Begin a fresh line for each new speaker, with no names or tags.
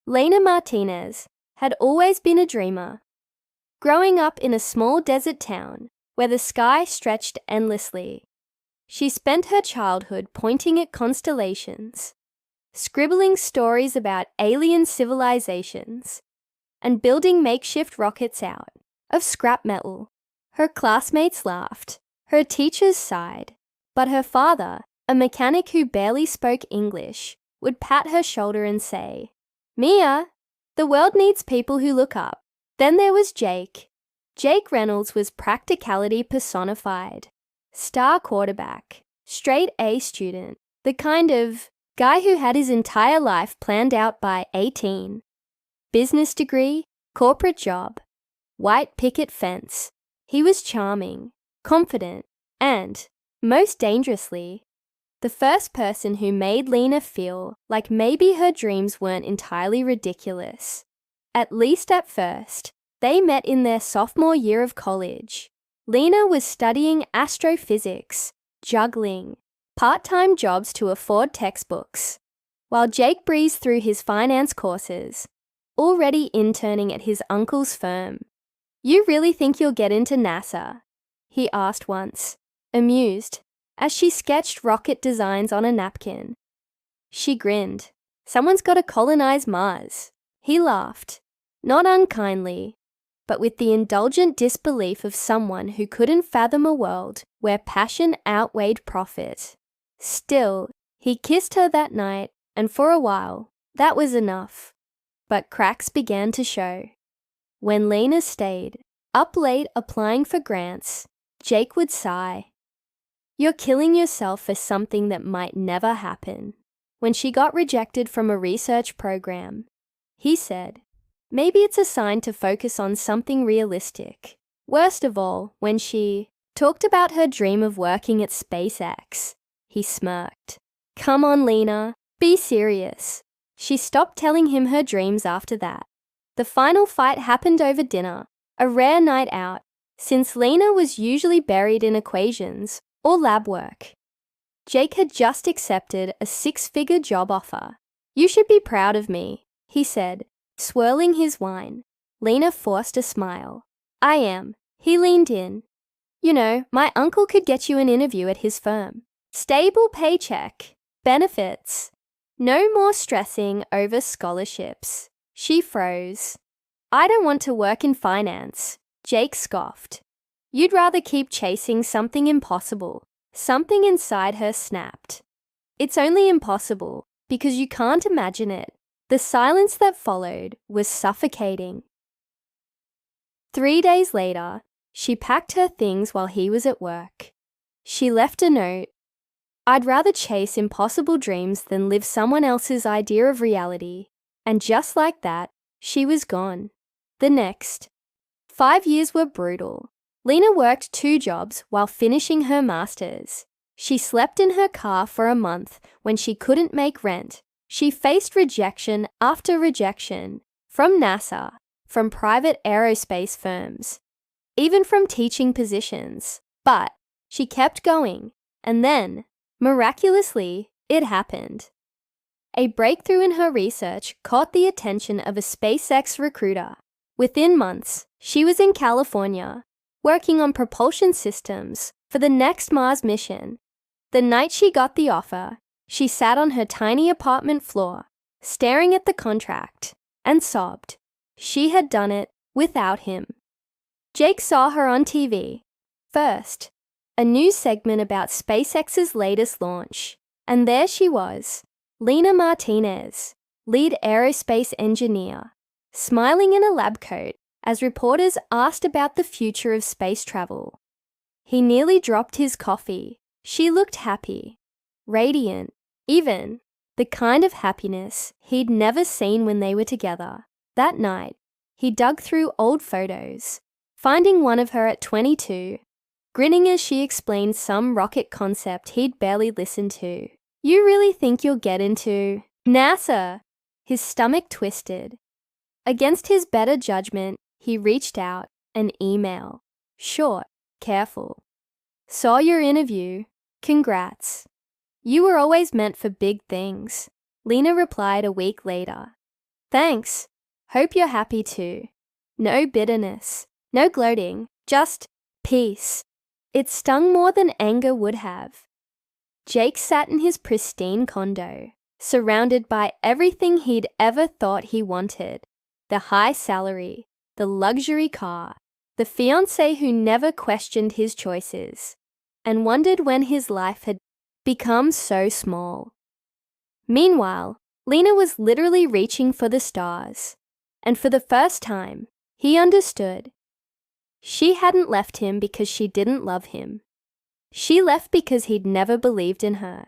Lena Martinez had always been a dreamer. Growing up in a small desert town where the sky stretched endlessly, she spent her childhood pointing at constellations, scribbling stories about alien civilizations, and building makeshift rockets out of scrap metal. Her classmates laughed, her teachers sighed, but her father, a mechanic who barely spoke English, would pat her shoulder and say, "Mia, the world needs people who look up." Then there was Jake. Jake Reynolds was practicality personified. Star quarterback, straight A student, the kind of guy who had his entire life planned out by 18. Business degree, corporate job, white picket fence. He was charming, confident, and, most dangerously, the first person who made Lena feel like maybe her dreams weren't entirely ridiculous. At least at first. They met in their sophomore year of college. Lena was studying astrophysics, juggling, part-time jobs to afford textbooks, while Jake breezed through his finance courses, already interning at his uncle's firm. "You really think you'll get into NASA?" he asked once, amused, as she sketched rocket designs on a napkin. She grinned. "Someone's got to colonize Mars." He laughed, not unkindly, but with the indulgent disbelief of someone who couldn't fathom a world where passion outweighed profit. Still, he kissed her that night, and for a while, that was enough. But cracks began to show. When Lena stayed up late applying for grants, Jake would sigh. "You're killing yourself for something that might never happen." When she got rejected from a research program, he said, "Maybe it's a sign to focus on something realistic." Worst of all, when she talked about her dream of working at SpaceX, he smirked. "Come on, Lena, be serious." She stopped telling him her dreams after that. The final fight happened over dinner, a rare night out, since Lena was usually buried in equations or lab work. Jake had just accepted a 6-figure job offer. "You should be proud of me," he said, swirling his wine. Lena forced a smile. "I am." He leaned in. "You know, my uncle could get you an interview at his firm. Stable paycheck, benefits. No more stressing over scholarships." She froze. "I don't want to work in finance," Jake scoffed. "You'd rather keep chasing something impossible." Something inside her snapped. "It's only impossible because you can't imagine it." The silence that followed was suffocating. 3 days later, she packed her things while he was at work. She left a note. "I'd rather chase impossible dreams than live someone else's idea of reality." And just like that, she was gone. The next 5 years were brutal. Lena worked 2 jobs while finishing her master's. She slept in her car for a month when she couldn't make rent. She faced rejection after rejection from NASA, from private aerospace firms, even from teaching positions. But she kept going, and then, miraculously, it happened. A breakthrough in her research caught the attention of a SpaceX recruiter. Within months, she was in California, working on propulsion systems for the next Mars mission. The night she got the offer, she sat on her tiny apartment floor, staring at the contract, and sobbed. She had done it without him. Jake saw her on TV. First, a news segment about SpaceX's latest launch. And there she was, Lena Martinez, lead aerospace engineer, smiling in a lab coat as reporters asked about the future of space travel. He nearly dropped his coffee. She looked happy, radiant, even the kind of happiness he'd never seen when they were together. That night, he dug through old photos, finding one of her at 22, grinning as she explained some rocket concept he'd barely listened to. "You really think you'll get into NASA?" His stomach twisted. Against his better judgment, he reached out, an email. Short, careful. "Saw your interview. Congrats. You were always meant for big things," Lena replied a week later. Thanks. Hope you're happy too. No bitterness, no gloating, just peace. It stung more than anger would have. Jake sat in his pristine condo, surrounded by everything he'd ever thought he wanted. The high salary, the luxury car, the fiancée who never questioned his choices, and wondered when his life had become so small. Meanwhile, Lena was literally reaching for the stars, and for the first time, he understood. She hadn't left him because she didn't love him. She left because he'd never believed in her.